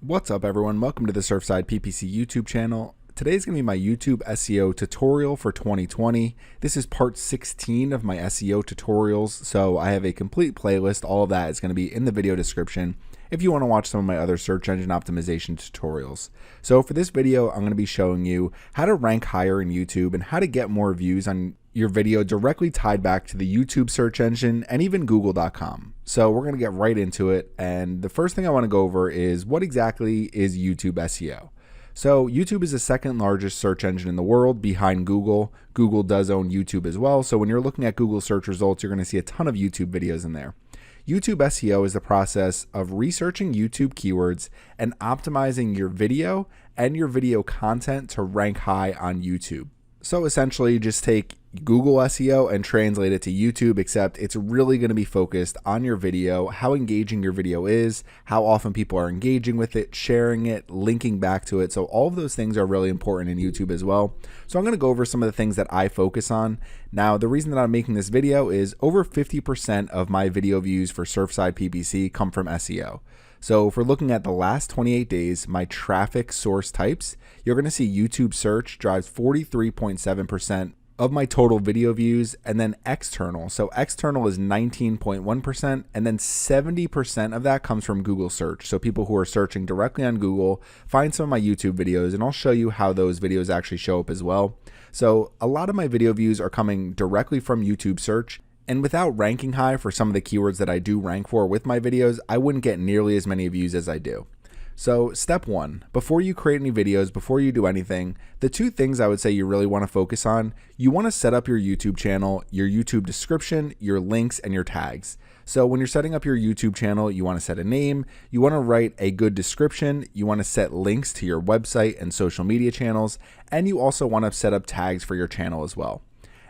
What's up everyone, welcome to the Surfside PPC YouTube channel. Today's going to be my YouTube SEO tutorial for 2020. This is part 16 of my SEO tutorials, so I have a complete playlist. All of that is going to be in the video description if you want to watch some of my other search engine optimization tutorials. So for this video, I'm going to be showing you how to rank higher in YouTube and how to get more views on your video directly tied back to the YouTube search engine and even google.com. So we're going to get right into it. And the first thing I want to go over is what exactly is YouTube SEO. So YouTube is the second largest search engine in the world behind Google. Google does own YouTube as well. So when you're looking at Google search results, you're going to see a ton of YouTube videos in there. YouTube SEO is the process of researching YouTube keywords and optimizing your video and your video content to rank high on YouTube. So essentially just take Google SEO and translate it to YouTube, except it's really going to be focused on your video, how engaging your video is, how often people are engaging with it, sharing it, linking back to it. So all of those things are really important in YouTube as well. So I'm going to go over some of the things that I focus on. Now, the reason that I'm making this video is over 50% of my video views for Surfside PPC come from SEO. So if we're looking at the last 28 days, my traffic source types, you're going to see YouTube search drives 43.7% of my total video views, and then external. So external is 19.1%, and then 70% of that comes from Google search. So people who are searching directly on Google find some of my YouTube videos, and I'll show you how those videos actually show up as well. So a lot of my video views are coming directly from YouTube search. And without ranking high for some of the keywords that I do rank for with my videos, I wouldn't get nearly as many views as I do. So step one, before you create any videos, before you do anything, the two things I would say you really want to focus on, you want to set up your YouTube channel, your YouTube description, your links, and your tags. So when you're setting up your YouTube channel, you want to set a name, you want to write a good description, you want to set links to your website and social media channels, and you also want to set up tags for your channel as well.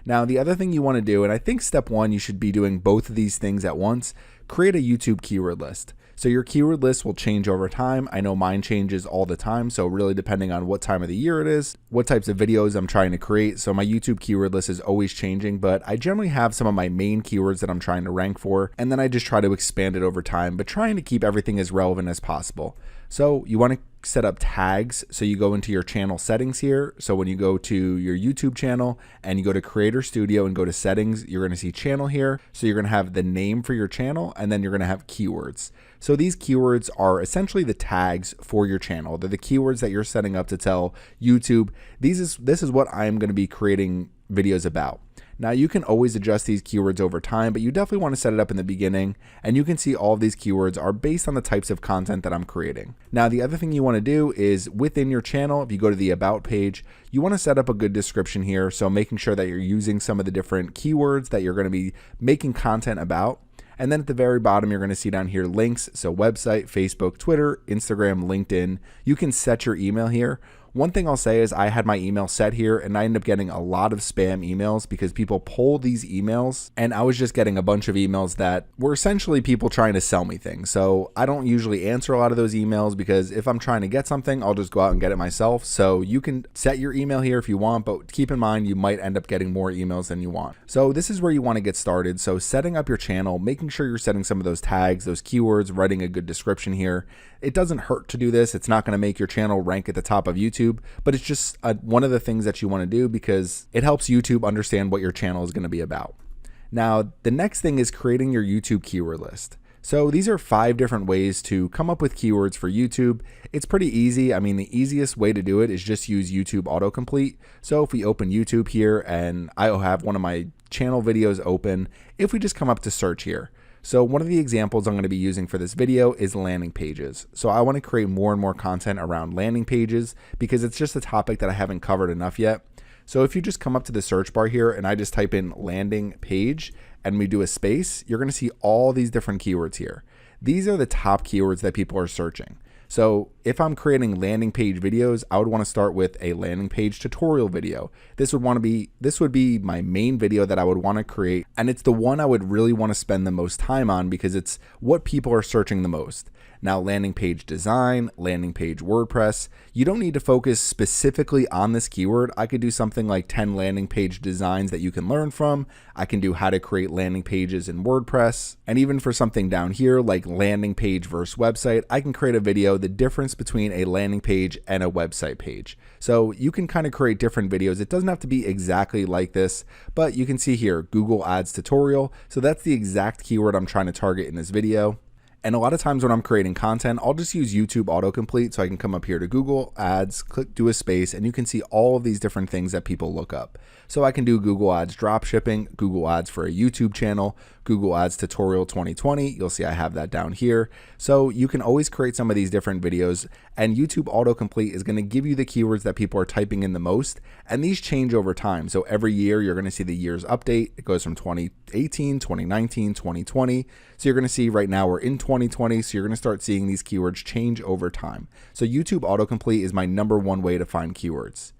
Now, the other thing you want to do, and I think step one, you should be doing both of these things at once, create a YouTube keyword list. So your keyword list will change over time. I know mine changes all the time. So really depending on what time of the year it is, what types of videos I'm trying to create. So my YouTube keyword list is always changing, but I generally have some of my main keywords that I'm trying to rank for. And then I just try to expand it over time, but trying to keep everything as relevant as possible. So you want to set up tags. So you go into your channel settings here. So when you go to your YouTube channel and you go to Creator Studio and go to settings, you're going to see channel here. So you're going to have the name for your channel, and then you're going to have keywords. So these keywords are essentially the tags for your channel. They're the keywords that you're setting up to tell YouTube, this is what I'm going to be creating videos about. Now you can always adjust these keywords over time, but you definitely want to set it up in the beginning, and you can see all of these keywords are based on the types of content that I'm creating. Now the other thing you want to do is within your channel, if you go to the About page, you want to set up a good description here. So making sure that you're using some of the different keywords that you're going to be making content about. And then at the very bottom, you're going to see down here links. So website, Facebook, Twitter, Instagram, LinkedIn. You can set your email here. One thing I'll say is I had my email set here and I ended up getting a lot of spam emails because people pull these emails, and I was just getting a bunch of emails that were essentially people trying to sell me things. So I don't usually answer a lot of those emails because if I'm trying to get something, I'll just go out and get it myself. So you can set your email here if you want, but keep in mind you might end up getting more emails than you want. So this is where you want to get started. So setting up your channel, making sure you're setting some of those tags, those keywords, writing a good description here. It doesn't hurt to do this. It's not going to make your channel rank at the top of YouTube, but it's just one of the things that you want to do because it helps YouTube understand what your channel is going to be about. Now, the next thing is creating your YouTube keyword list. So these are 5 different ways to come up with keywords for YouTube. It's pretty easy. I mean, the easiest way to do it is just use YouTube autocomplete. So if we open YouTube here and I have one of my channel videos open, if we just come up to search here. So one of the examples I'm going to be using for this video is landing pages. So I want to create more and more content around landing pages because it's just a topic that I haven't covered enough yet. So if you just come up to the search bar here and I just type in landing page and we do a space, you're going to see all these different keywords here. These are the top keywords that people are searching. So if I'm creating landing page videos, I would want to start with a landing page tutorial video. This would be my main video that I would want to create. And it's the one I would really want to spend the most time on because it's what people are searching the most. Now, landing page design, landing page WordPress, you don't need to focus specifically on this keyword. I could do something like 10 landing page designs that you can learn from. I can do how to create landing pages in WordPress. And even for something down here like landing page versus website, I can create a video, the difference between a landing page and a website page. So you can kind of create different videos. It doesn't have to be exactly like this, but you can see here, Google Ads tutorial. So that's the exact keyword I'm trying to target in this video. And a lot of times when I'm creating content, I'll just use YouTube autocomplete. So I can come up here to Google Ads, click, do a space, and you can see all of these different things that people look up. So I can do Google Ads dropshipping, Google Ads for a YouTube channel, Google Ads tutorial 2020. You'll see I have that down here. So you can always create some of these different videos, and YouTube autocomplete is going to give you the keywords that people are typing in the most. And these change over time. So every year you're going to see the year's update. It goes from 2018, 2019, 2020. So you're going to see right now we're in 2020. So you're going to start seeing these keywords change over time. So YouTube autocomplete is my #1 way to find keywords.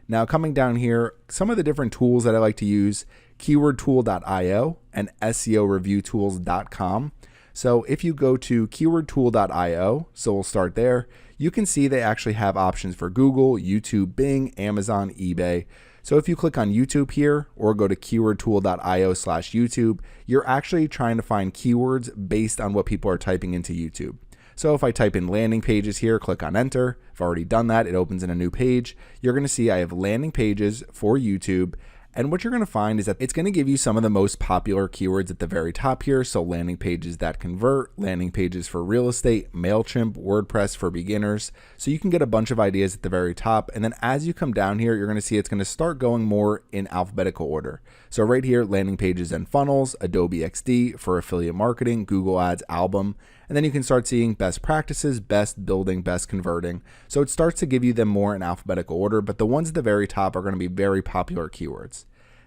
Now coming down here, some of the different tools that I like to use, keywordtool.io and SEOreviewtools.com. So if you go to keywordtool.io, so we'll start there, you can see they actually have options for Google, YouTube, Bing, Amazon, eBay. So if you click on YouTube here or go to keywordtool.io/YouTube, you're actually trying to find keywords based on what people are typing into YouTube. So if I type in landing pages here, click on enter. I've already done that. It opens in a new page. You're going to see I have landing pages for YouTube. And what you're going to find is that it's going to give you some of the most popular keywords at the very top here. So landing pages that convert, landing pages for real estate, MailChimp, WordPress for beginners. So you can get a bunch of ideas at the very top. And then as you come down here, you're going to see it's going to start going more in alphabetical order. So right here, landing pages and funnels, Adobe XD for affiliate marketing, Google Ads album. And then you can start seeing best practices, best building, best converting. So it starts to give you them more in alphabetical order, but the ones at the very top are going to be very popular keywords.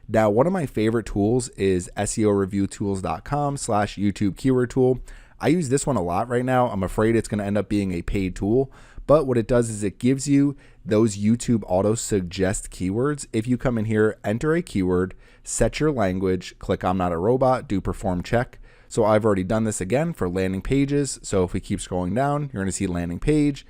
Now, one of my favorite tools is SEOreviewtools.com/YouTube keyword tool. I use this one a lot right now. I'm afraid it's going to end up being a paid tool, but what it does is it gives you those YouTube auto suggest keywords. If you come in here, enter a keyword, set your language, click I'm not a robot, do perform check. So I've already done this again for landing pages. So if we keep scrolling down, you're going to see landing page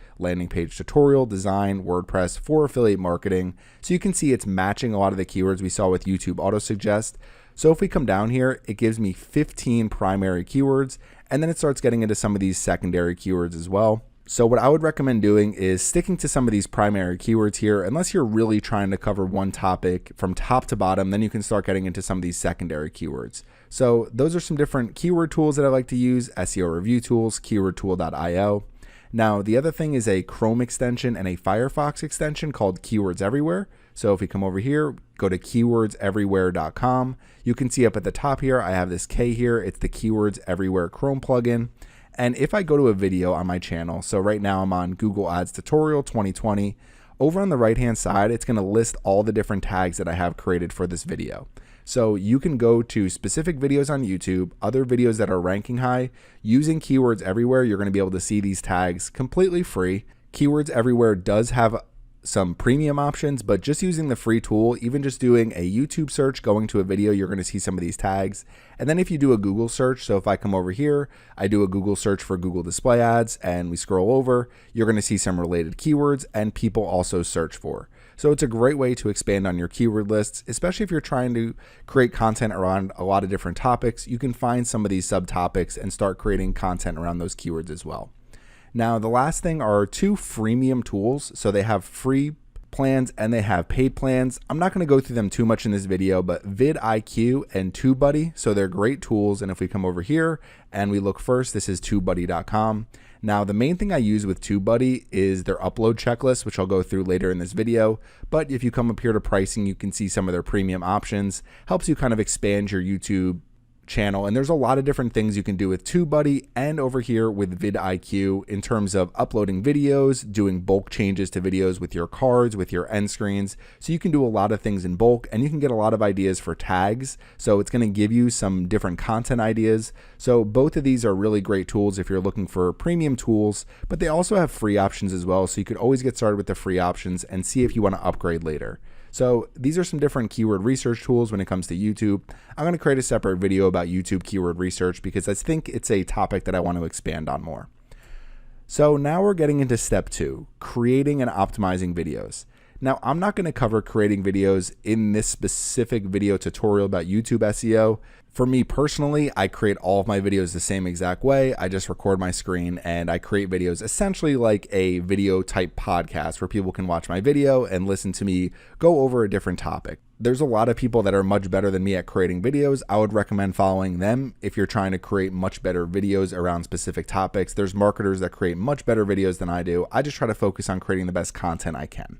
tutorial, design, WordPress for affiliate marketing. So you can see it's matching a lot of the keywords we saw with YouTube auto suggest. So if we come down here, it gives me 15 primary keywords, and then it starts getting into some of these secondary keywords as well. So what I would recommend doing is sticking to some of these primary keywords here, unless you're really trying to cover one topic from top to bottom, then you can start getting into some of these secondary keywords. So those are some different keyword tools that I like to use, SEO review tools, keywordtool.io. Now, the other thing is a Chrome extension and a Firefox extension called Keywords Everywhere. So if we come over here, go to keywordseverywhere.com, you can see up at the top here, I have this K here. It's the Keywords Everywhere Chrome plugin. And if I go to a video on my channel, so right now I'm on Google Ads Tutorial 2020, over on the right-hand side, it's going to list all the different tags that I have created for this video. So you can go to specific videos on YouTube, other videos that are ranking high. Using Keywords Everywhere, you're going to be able to see these tags completely free. Keywords Everywhere does have some premium options, but just using the free tool, even just doing a YouTube search, going to a video, you're going to see some of these tags. And then if you do a Google search, so if I come over here, I do a Google search for Google display ads and we scroll over, you're going to see some related keywords and people also search for. So it's a great way to expand on your keyword lists, especially if you're trying to create content around a lot of different topics. You can find some of these subtopics and start creating content around those keywords as well. Now, the last thing are 2 freemium tools. So they have free plans and they have paid plans. I'm not going to go through them too much in this video, but vidIQ and TubeBuddy. So they're great tools. And if we come over here and we look first, this is TubeBuddy.com. Now, the main thing I use with TubeBuddy is their upload checklist, which I'll go through later in this video. But if you come up here to pricing, you can see some of their premium options. Helps you kind of expand your YouTube channel, and there's a lot of different things you can do with TubeBuddy and over here with vidIQ in terms of uploading videos, doing bulk changes to videos with your cards, with your end screens. So you can do a lot of things in bulk and you can get a lot of ideas for tags. So it's going to give you some different content ideas. So both of these are really great tools if you're looking for premium tools, but they also have free options as well. So you could always get started with the free options and see if you want to upgrade later. So these are some different keyword research tools when it comes to YouTube. I'm going to create a separate video about YouTube keyword research because I think it's a topic that I want to expand on more. So now we're getting into step 2, creating and optimizing videos. Now, I'm not going to cover creating videos in this specific video tutorial about YouTube SEO. For me personally, I create all of my videos the same exact way. I just record my screen and I create videos essentially like a video type podcast where people can watch my video and listen to me go over a different topic. There's a lot of people that are much better than me at creating videos. I would recommend following them if you're trying to create much better videos around specific topics. There's marketers that create much better videos than I do. I just try to focus on creating the best content I can.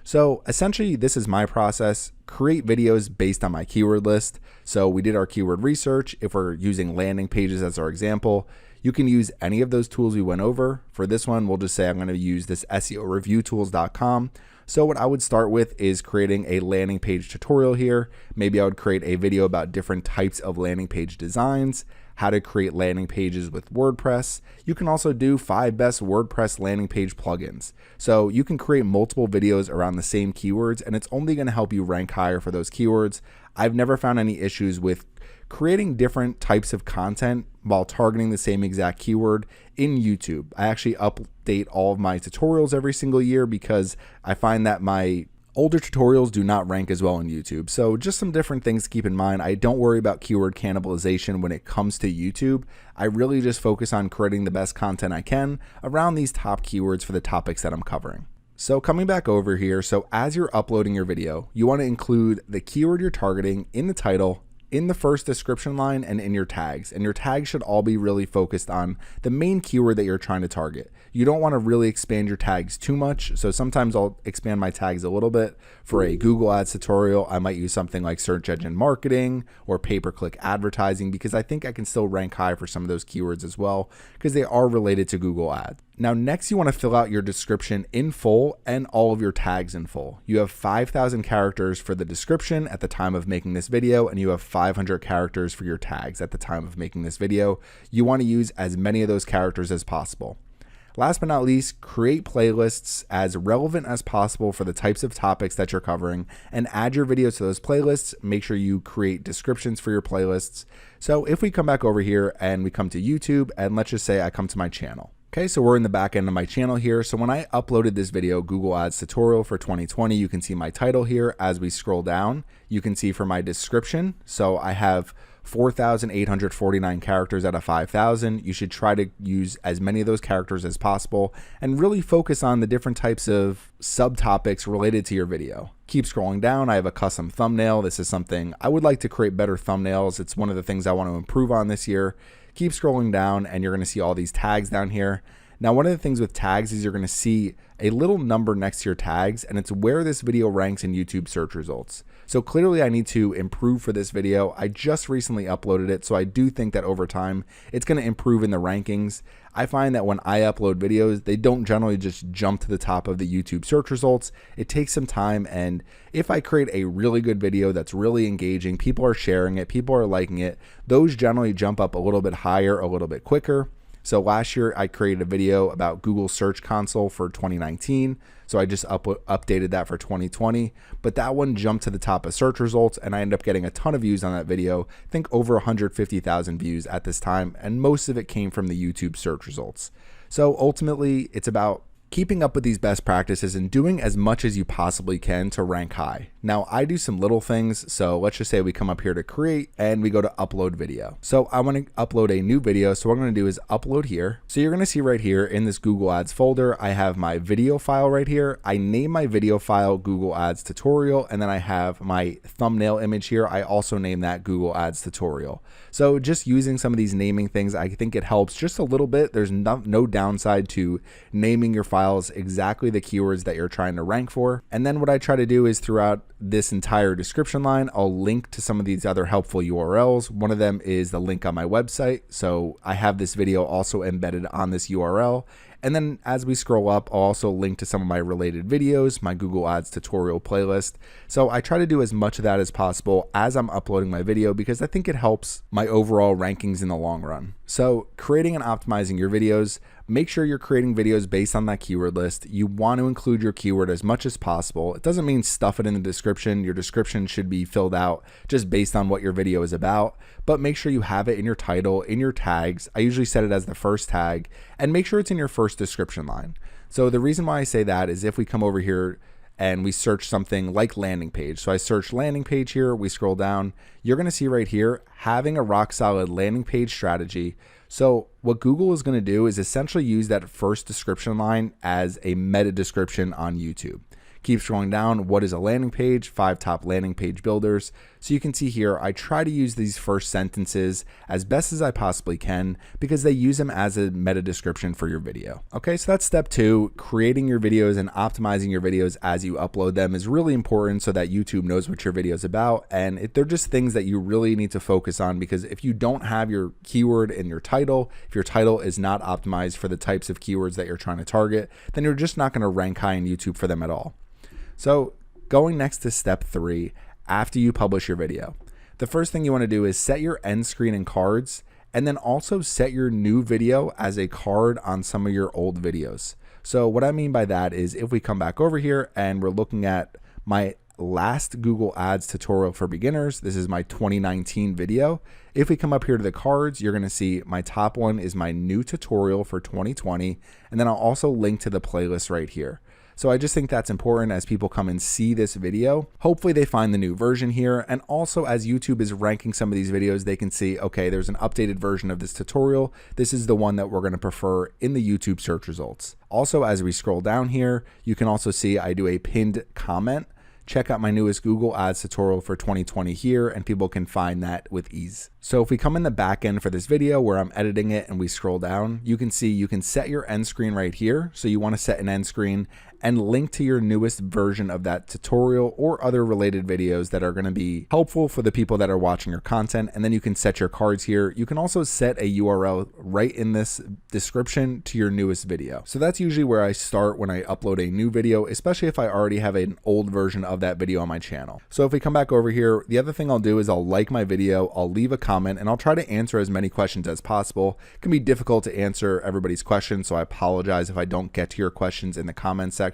So essentially, this is my process. Create videos based on my keyword list. So we did our keyword research. If we're using landing pages as our example, you can use any of those tools we went over. For this one, we'll just say I'm going to use this SEOreviewtools.com. So what I would start with is creating a landing page tutorial here. Maybe I would create a video about different types of landing page designs, how to create landing pages with WordPress. You can also do 5 best WordPress landing page plugins. So you can create multiple videos around the same keywords, and it's only going to help you rank higher for those keywords. I've never found any issues with creating different types of content while targeting the same exact keyword in YouTube. I actually update all of my tutorials every single year because I find that my older tutorials do not rank as well on YouTube. So just some different things to keep in mind. I don't worry about keyword cannibalization when it comes to YouTube. I really just focus on creating the best content I can around these top keywords for the topics that I'm covering. So coming back over here, so as you're uploading your video, you want to include the keyword you're targeting in the title, in the first description line, and in your tags. And your tags should all be really focused on the main keyword that you're trying to target. You don't want to really expand your tags too much. So sometimes I'll expand my tags a little bit. For a Google Ads tutorial, I might use something like search engine marketing or pay-per-click advertising because I think I can still rank high for some of those keywords as well because they are related to Google Ads. Now, next you want to fill out your description in full and all of your tags in full. You have 5,000 characters for the description at the time of making this video, and you have 500 characters for your tags at the time of making this video. You want to use as many of those characters as possible. Last but not least, create playlists as relevant as possible for the types of topics that you're covering and add your videos to those playlists. Make sure you create descriptions for your playlists. So if we come back over here and we come to YouTube, and let's just say I come to my channel. Okay, so we're in the back end of my channel here. So when I uploaded this video, Google Ads tutorial for 2020, you can see my title here. As we scroll down, you can see for my description. So I have 4,849 characters out of 5,000. You should try to use as many of those characters as possible and really focus on the different types of subtopics related to your video. Keep scrolling down. I have a custom thumbnail. This is something I would like to create better thumbnails. It's one of the things I want to improve on this year. Keep scrolling down and you're going to see all these tags down here. Now, one of the things with tags is you're going to see a little number next to your tags, and it's where this video ranks in YouTube search results. So clearly I need to improve for this video. I just recently uploaded it, so I do think that over time it's going to improve in the rankings. I find that when I upload videos, they don't generally just jump to the top of the YouTube search results. It takes some time, and if I create a really good video that's really engaging, people are sharing it, people are liking it, those generally jump up a little bit higher, a little bit quicker. So last year I created a video about Google Search Console for 2019. So I just updated that for 2020, but that one jumped to the top of search results and I ended up getting a ton of views on that video. I think over 150,000 views at this time, and most of it came from the YouTube search results. So ultimately it's about keeping up with these best practices and doing as much as you possibly can to rank high. Now, I do some little things. So let's just say we come up here to create and we go to upload video. So I want to upload a new video. So what I'm going to do is upload here. So you're going to see right here in this Google Ads folder, I have my video file right here. I name my video file Google Ads tutorial, and then I have my thumbnail image here. I also name that Google Ads tutorial. So just using some of these naming things, I think it helps just a little bit. There's no downside to naming your files exactly the keywords that you're trying to rank for. And then what I try to do is throughout this entire description line, I'll link to some of these other helpful URLs. One of them is the link on my website. So I have this video also embedded on this URL. And then as we scroll up, I'll also link to some of my related videos, my Google Ads tutorial playlist. So I try to do as much of that as possible as I'm uploading my video because I think it helps my overall rankings in the long run. So creating and optimizing your videos, make sure you're creating videos based on that keyword list. You want to include your keyword as much as possible. It doesn't mean stuff it in the description. Your description should be filled out just based on what your video is about, but make sure you have it in your title, in your tags. I usually set it as the first tag, and make sure it's in your first description line. So the reason why I say that is if we come over here and we search something like landing page. So I search landing page here, we scroll down, you're gonna see right here, having a rock solid landing page strategy. So what Google is gonna do is essentially use that first description line as a meta description on YouTube. Keep scrolling down, what is a landing page? 5 top landing page builders. So you can see here, I try to use these first sentences as best as I possibly can because they use them as a meta description for your video. Okay, so that's step 2. Creating your videos and optimizing your videos as you upload them is really important so that YouTube knows what your video is about. And they're just things that you really need to focus on, because if you don't have your keyword in your title, if your title is not optimized for the types of keywords that you're trying to target, then you're just not going to rank high in YouTube for them at all. So going next to step 3, after you publish your video, the first thing you want to do is set your end screen and cards, and then also set your new video as a card on some of your old videos. So what I mean by that is if we come back over here and we're looking at my last Google Ads tutorial for beginners, this is my 2019 video. If we come up here to the cards, you're going to see my top one is my new tutorial for 2020, and then I'll also link to the playlist right here. So I just think that's important as people come and see this video. Hopefully they find the new version here. And also as YouTube is ranking some of these videos, they can see, okay, there's an updated version of this tutorial. This is the one that we're going to prefer in the YouTube search results. Also, as we scroll down here, you can also see I do a pinned comment. Check out my newest Google Ads tutorial for 2020 here, and people can find that with ease. So if we come in the back end for this video where I'm editing it and we scroll down, you can see you can set your end screen right here. So you want to set an end screen and link to your newest version of that tutorial or other related videos that are going to be helpful for the people that are watching your content. And then you can set your cards here. You can also set a URL right in this description to your newest video. So that's usually where I start when I upload a new video, especially if I already have an old version of that video on my channel. So if we come back over here, the other thing I'll do is I'll like my video, I'll leave a comment, and I'll try to answer as many questions as possible. It can be difficult to answer everybody's questions, so I apologize if I don't get to your questions in the comment section.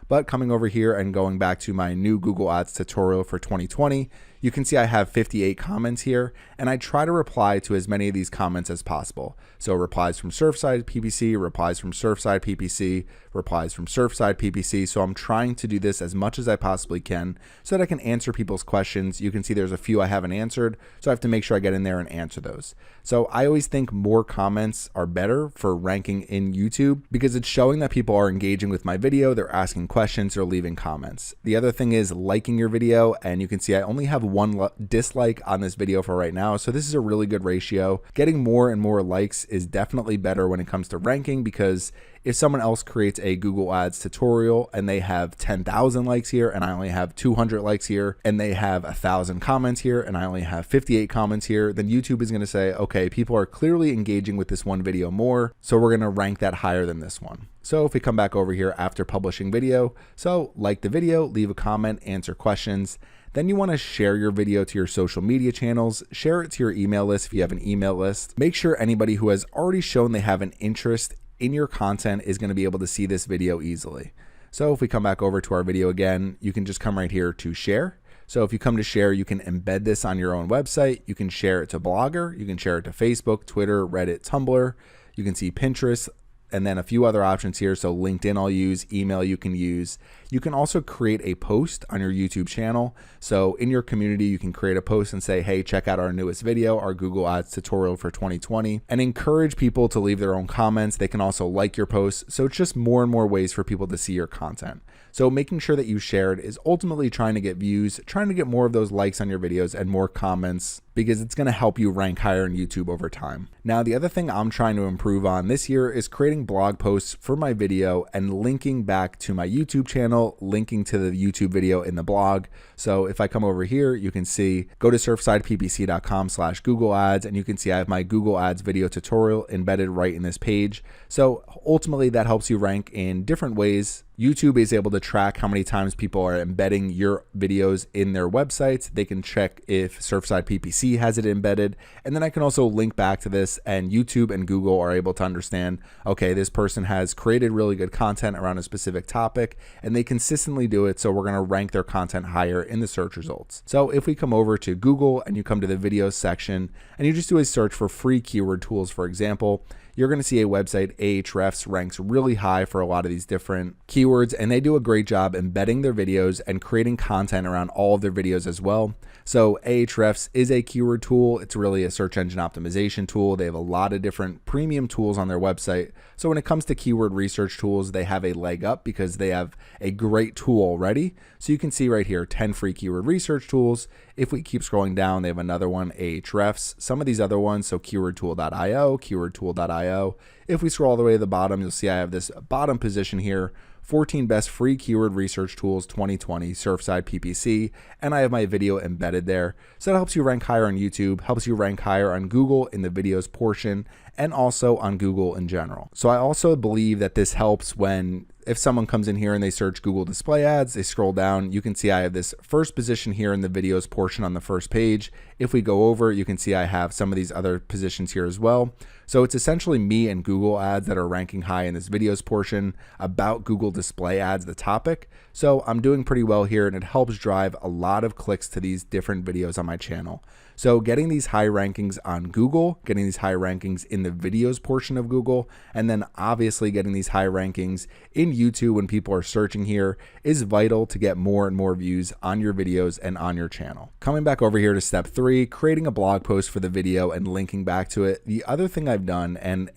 But coming over here and going back to my new Google Ads tutorial for 2020, you can see I have 58 comments here, and I try to reply to as many of these comments as possible. So replies from Surfside PPC, replies from Surfside PPC, replies from Surfside PPC. So I'm trying to do this as much as I possibly can so that I can answer people's questions. You can see there's a few I haven't answered, so I have to make sure I get in there and answer those. So I always think more comments are better for ranking in YouTube because it's showing that people are engaging with my video, they're asking questions, they're leaving comments. The other thing is liking your video, and you can see I only have one dislike on this video for right now. So this is a really good ratio. Getting more and more likes is definitely better when it comes to ranking, because if someone else creates a Google Ads tutorial and they have 10,000 likes here and I only have 200 likes here, and they have 1,000 comments here and I only have 58 comments here, then YouTube is going to say, okay, people are clearly engaging with this one video more, so we're going to rank that higher than this one. So if we come back over here after publishing video, so like the video, leave a comment, answer questions. Then you want to share your video to your social media channels, share it to your email list if you have an email list. Make sure anybody who has already shown they have an interest in your content is going to be able to see this video easily. So if we come back over to our video again, you can just come right here to share. So if you come to share, you can embed this on your own website. You can share it to Blogger. You can share it to Facebook, Twitter, Reddit, Tumblr. You can see Pinterest, and then a few other options here. So LinkedIn I'll use, email you can use. You can also create a post on your YouTube channel. So in your community, you can create a post and say, hey, check out our newest video, our Google Ads tutorial for 2020, and encourage people to leave their own comments. They can also like your posts. So it's just more and more ways for people to see your content. So making sure that you shared is ultimately trying to get views, trying to get more of those likes on your videos and more comments, because it's going to help you rank higher in YouTube over time. Now, the other thing I'm trying to improve on this year is creating blog posts for my video and linking back to my YouTube channel, linking to the YouTube video in the blog. So if I come over here, you can see, go to surfsideppc.com/Google Ads, and you can see I have my Google Ads video tutorial embedded right in this page. So ultimately that helps you rank in different ways YouTube is able to track how many times people are embedding your videos in their websites. They can check if Surfside PPC has it embedded. And then I can also link back to this, and YouTube and Google are able to understand, okay, this person has created really good content around a specific topic and they consistently do it. So we're going to rank their content higher in the search results. So if we come over to Google and you come to the videos section and you just do a search for free keyword tools, for example, you're going to see a website, Ahrefs, ranks really high for a lot of these different keywords, and they do a great job embedding their videos and creating content around all of their videos as well. So Ahrefs is a keyword tool. It's really a search engine optimization tool. They have a lot of different premium tools on their website. So when it comes to keyword research tools, they have a leg up because they have a great tool already. So you can see right here, 10 free keyword research tools. If we keep scrolling down, they have another one, Ahrefs. Some of these other ones, so keywordtool.io, keywordtool.io. If we scroll all the way to the bottom, you'll see I have this bottom position here, 14 best free keyword research tools 2020, Surfside PPC, and I have my video embedded there. So that helps you rank higher on YouTube, helps you rank higher on Google in the videos portion, and also on Google in general. So I also believe that this helps when if someone comes in here and they search Google display ads, they scroll down, you can see I have this first position here in the videos portion on the first page. If we go over, you can see I have some of these other positions here as well. So it's essentially me and Google ads that are ranking high in this videos portion about Google display ads, the topic. So I'm doing pretty well here, and it helps drive a lot of clicks to these different videos on my channel. So getting these high rankings on Google, getting these high rankings in the videos portion of Google, and then obviously getting these high rankings in YouTube when people are searching here is vital to get more and more views on your videos and on your channel. Coming back over here to step 3, creating a blog post for the video and linking back to it. The other thing I've done, and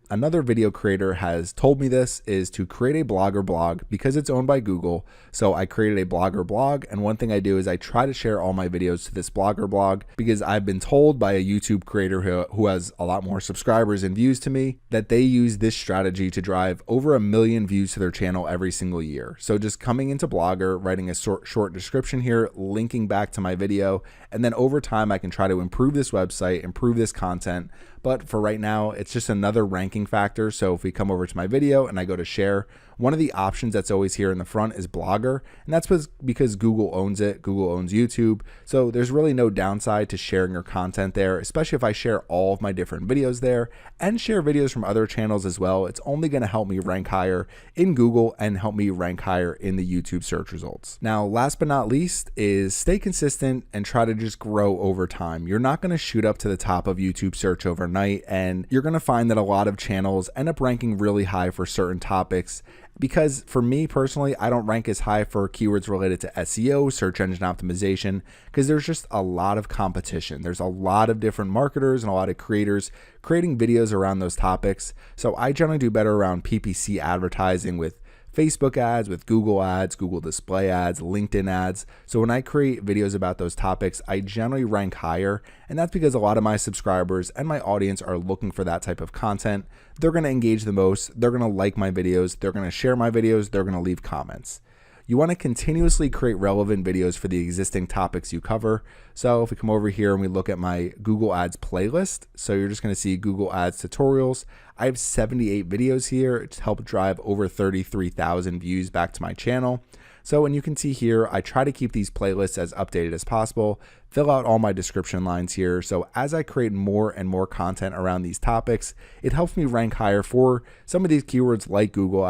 another video creator has told me this, is to create a blogger blog because it's owned by Google. So I created a blogger blog, and one thing I do is I try to share all my videos to this blogger blog because I've been told by a YouTube creator who has a lot more subscribers and views to me that they use this strategy to drive over 1 million views to their channel every single year. So just coming into Blogger, writing a short description here, linking back to my video, and then over time I can try to improve this website, improve this content. But for right now, it's just another ranking factor. So if we come over to my video and I go to share, one of the options that's always here in the front is Blogger, and that's because Google owns it. Google owns YouTube. So there's really no downside to sharing your content there, especially if I share all of my different videos there and share videos from other channels as well. It's only going to help me rank higher in Google and help me rank higher in the YouTube search results. Now, last but not least is stay consistent and try to just grow over time. You're not going to shoot up to the top of YouTube search overnight, and you're going to find that a lot of channels end up ranking really high for certain topics. Because for me personally, I don't rank as high for keywords related to SEO, search engine optimization, because there's just a lot of competition. There's a lot of different marketers and a lot of creators creating videos around those topics. So I generally do better around PPC advertising with Facebook ads, with Google ads, Google display ads, LinkedIn ads. So when I create videos about those topics, I generally rank higher. And that's because a lot of my subscribers and my audience are looking for that type of content. They're going to engage the most. They're going to like my videos. They're going to share my videos. They're going to leave comments. You want to continuously create relevant videos for the existing topics you cover. So if we come over here and we look at my Google Ads playlist, so you're just going to see Google Ads tutorials. I have 78 videos here to help drive over 33,000 views back to my channel. So, and you can see here, I try to keep these playlists as updated as possible, fill out all my description lines here. So as I create more and more content around these topics, it helps me rank higher for some of these keywords like Google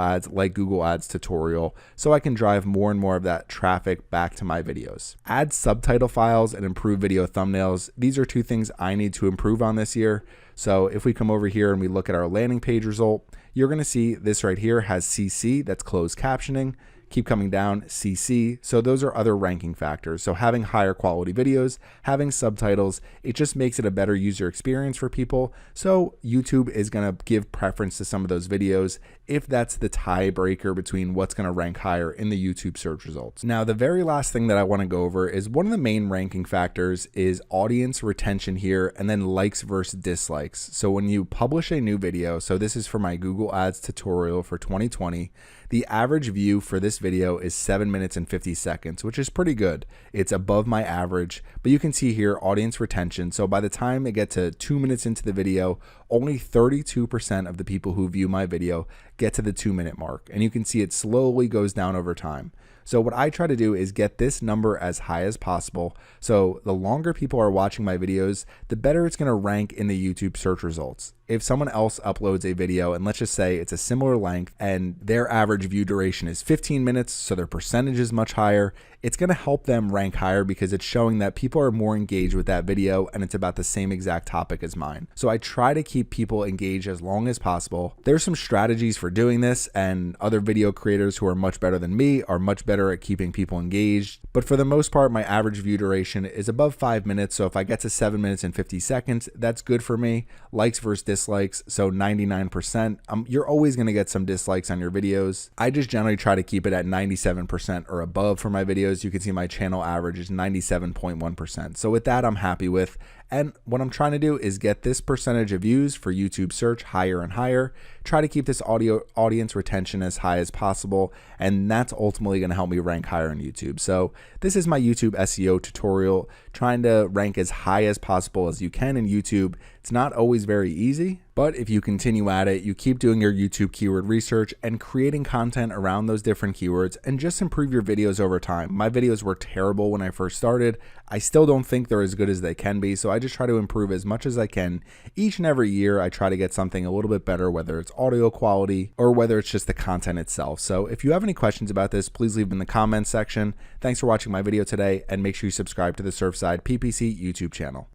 Ads tutorial, so I can drive more and more of that traffic back to my videos. Add subtitle files and improve video thumbnails. These are two things I need to improve on this year. So if we come over here and we look at our landing page result, you're going to see this right here has CC, that's closed captioning. Keep coming down, CC. So those are other ranking factors. So having higher quality videos, having subtitles, it just makes it a better user experience for people. So YouTube is going to give preference to some of those videos if that's the tiebreaker between what's going to rank higher in the YouTube search results. Now, the very last thing that I want to go over is one of the main ranking factors is audience retention here, and then likes versus dislikes. So when you publish a new video, so this is for my Google Ads tutorial for 2020, the average view for this video is 7 minutes and 50 seconds, which is pretty good. It's above my average, but you can see here audience retention. So by the time they get to 2 minutes into the video, only 32% of the people who view my video get to the 2-minute mark, and you can see it slowly goes down over time. So what I try to do is get this number as high as possible. So the longer people are watching my videos, the better it's going to rank in the YouTube search results. If someone else uploads a video, and let's just say it's a similar length and their average view duration is 15 minutes, so their percentage is much higher, it's going to help them rank higher because it's showing that people are more engaged with that video and it's about the same exact topic as mine. So I try to keep people engaged as long as possible. There's some strategies for doing this, and other video creators who are much better than me are much better at keeping people engaged. But for the most part, my average view duration is above 5 minutes. So if I get to 7 minutes and 50 seconds, that's good for me. Likes versus dislikes, so 99%. You're always going to get some dislikes on your videos. I just generally try to keep it at 97% or above for my videos. You can see my channel average is 97.1%. So with that, I'm happy with. And what I'm trying to do is get this percentage of views for YouTube search higher and higher, try to keep this audience retention as high as possible, and that's ultimately going to help me rank higher on YouTube. So this is my YouTube SEO tutorial, trying to rank as high as possible as you can in YouTube. It's not always very easy, but if you continue at it, you keep doing your YouTube keyword research and creating content around those different keywords, and just improve your videos over time. My videos were terrible when I first started. I still don't think they're as good as they can be, so I just try to improve as much as I can. Each and every year, I try to get something a little bit better, whether it's audio quality or whether it's just the content itself. So if you have any questions about this, please leave them in the comments section. Thanks for watching my video today, and make sure you subscribe to the Surfside PPC YouTube channel.